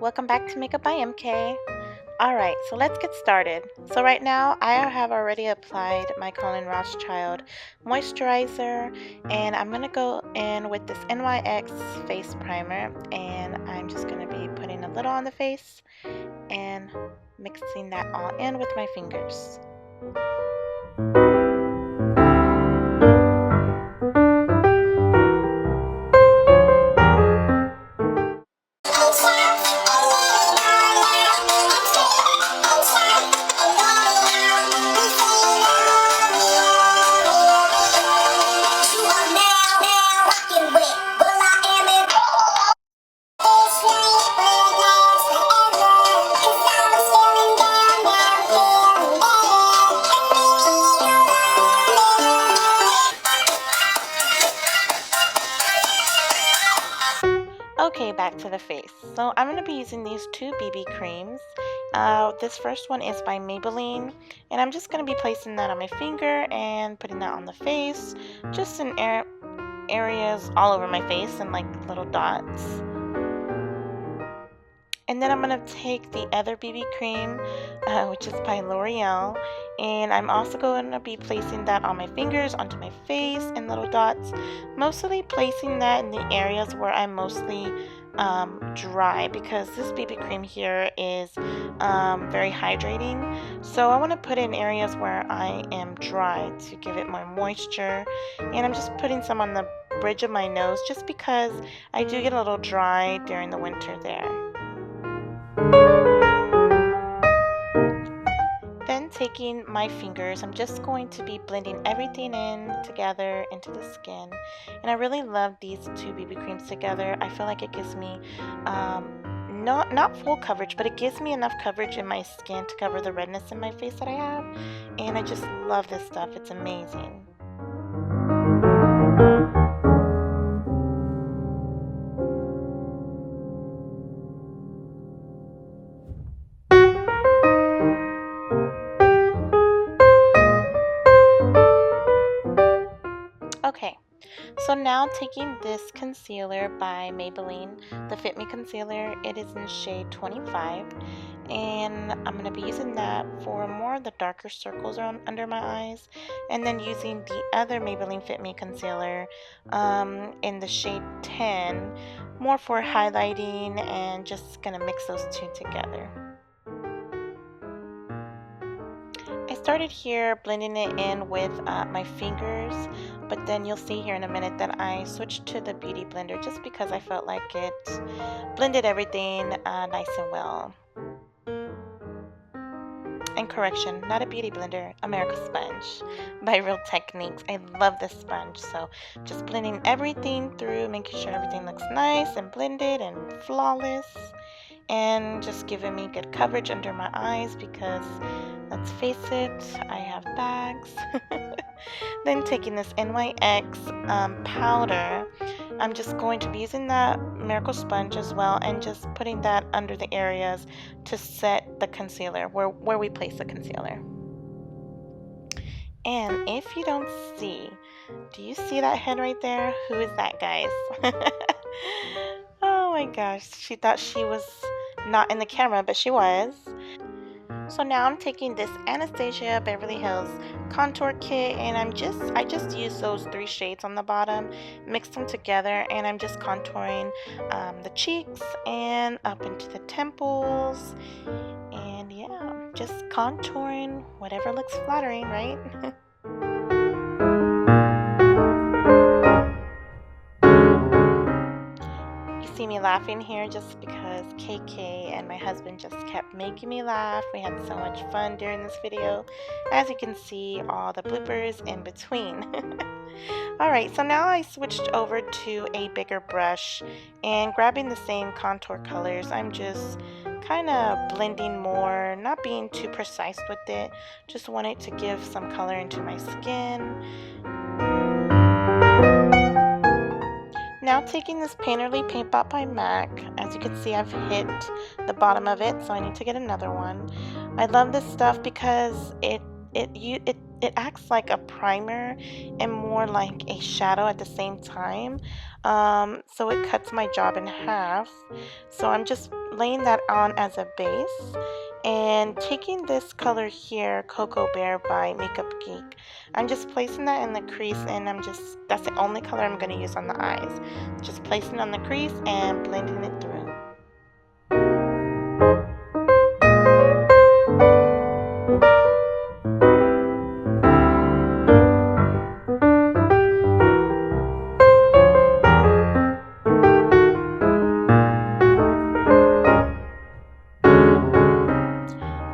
welcome back to Makeup by MK. Alright, so let's get started. So right now I have already applied my Colin Rothschild moisturizer, and I'm going to go in with this NYX face primer, and I'm just going to be putting a little on the face and mixing that all in with my fingers. Okay, back to the face. So I'm going to be using these two BB creams. This first one is by Maybelline, and I'm just going to be placing that on my finger and putting that on the face, just in areas all over my face and like little dots. And then I'm going to take the other BB cream, which is by L'Oreal, and I'm also going to be placing that on my fingers, onto my face in little dots, mostly placing that in the areas where I'm mostly dry, because this BB cream here is very hydrating. So I want to put it in areas where I am dry to give it more moisture, and I'm just putting some on the bridge of my nose just because I do get a little dry during the winter there. Then taking my fingers, I'm just going to be blending everything in together into the skin. And I really love these two BB creams together. I feel like it gives me not full coverage, but it gives me enough coverage in my skin to cover the redness in my face that I have. And I just love this stuff. It's amazing. Okay, so now taking this concealer by Maybelline, the Fit Me Concealer, it is in shade 25, and I'm going to be using that for more of the darker circles under my eyes, and then using the other Maybelline Fit Me Concealer in the shade 10, more for highlighting, and just going to mix those two together. I started here blending it in with my fingers, but then you'll see here in a minute that I switched to the Beauty Blender just because I felt like it blended everything nice and well. And correction, not a Beauty Blender, America Sponge by Real Techniques. I love this sponge, so just blending everything through, making sure everything looks nice and blended and flawless, and just giving me good coverage under my eyes because, let's face it, I have bags. Then taking this NYX powder, I'm just going to be using that Miracle Sponge as well, and just putting that under the areas to set the concealer, where we place the concealer. And if you don't see, do you see that head right there? Who is that, guys? Oh my gosh, she thought she was not in the camera, but she was. So now I'm taking this Anastasia Beverly Hills contour kit, and I just used those 3 shades on the bottom, mixed them together, and I'm just contouring the cheeks and up into the temples, and yeah, just contouring whatever looks flattering, right? See me laughing here just because KK and my husband just kept making me laugh. We had so much fun during this video. As you can see, all the bloopers in between. Alright, so now I switched over to a bigger brush, and grabbing the same contour colors, I'm just kind of blending more, not being too precise with it. Just wanted to give some color into my skin. Now taking this Painterly Paint Pot by MAC, as you can see I've hit the bottom of it, so I need to get another one. I love this stuff because it it acts like a primer and more like a shadow at the same time. So it cuts my job in half. So I'm just laying that on as a base and taking this color here, Cocoa Bear by Makeup Geek. I'm just placing that in the crease, and that's the only color I'm going to use on the eyes. Just placing it on the crease and blending it through.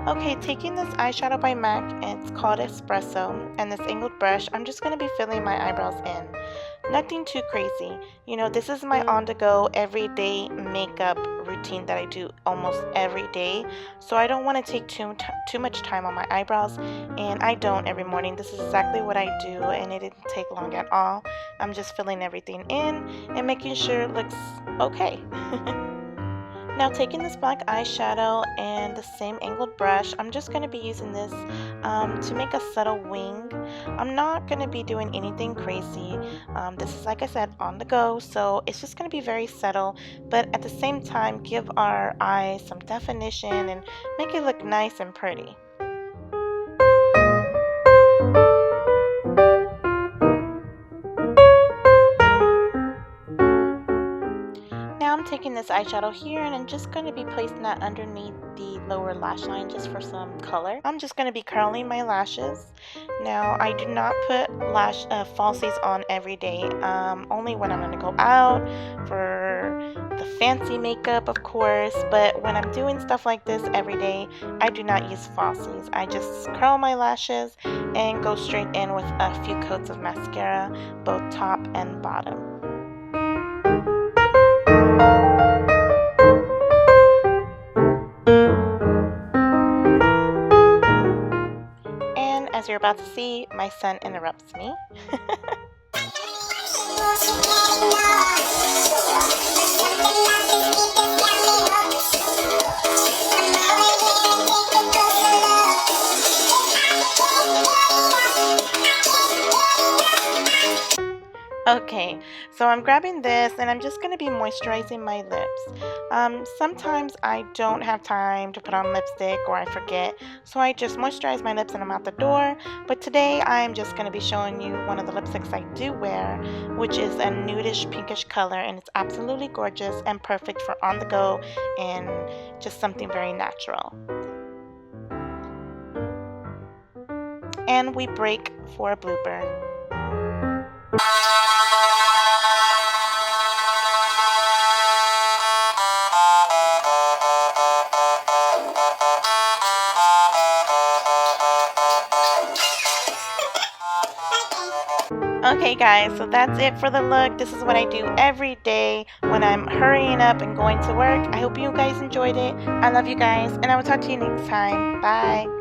Okay, taking this eyeshadow by MAC, it's called Espresso, and this angled brush, I'm just going to be filling my eyebrows in. Nothing too crazy. You know, this is my on-the-go, everyday makeup routine that I do almost every day. So I don't want to take too much time on my eyebrows, and I don't every morning. This is exactly what I do, and it didn't take long at all. I'm just filling everything in and making sure it looks okay. Now taking this black eyeshadow and the same angled brush, I'm just going to be using this to make a subtle wing. I'm not going to be doing anything crazy. This is, like I said, on the go, so it's just going to be very subtle, but at the same time give our eyes some definition and make it look nice and pretty. Now I'm taking this eyeshadow here and I'm just going to be placing that underneath the lower lash line just for some color. I'm just going to be curling my lashes. Now I do not put falsies on every day, only when I'm going to go out for the fancy makeup, of course, but when I'm doing stuff like this every day, I do not use falsies. I just curl my lashes and go straight in with a few coats of mascara, both top and bottom. And as you're about to see, my son interrupts me. Okay, so I'm grabbing this and I'm just going to be moisturizing my lips. Sometimes I don't have time to put on lipstick or I forget, so I just moisturize my lips and I'm out the door. But today I'm just going to be showing you one of the lipsticks I do wear, which is a nudish pinkish color, and it's absolutely gorgeous and perfect for on the go and just something very natural. And we break for a blooper. Okay guys, so that's it for the look. This is what I do every day when I'm hurrying up and going to work. I hope you guys enjoyed it. I love you guys, and I will talk to you next time. Bye.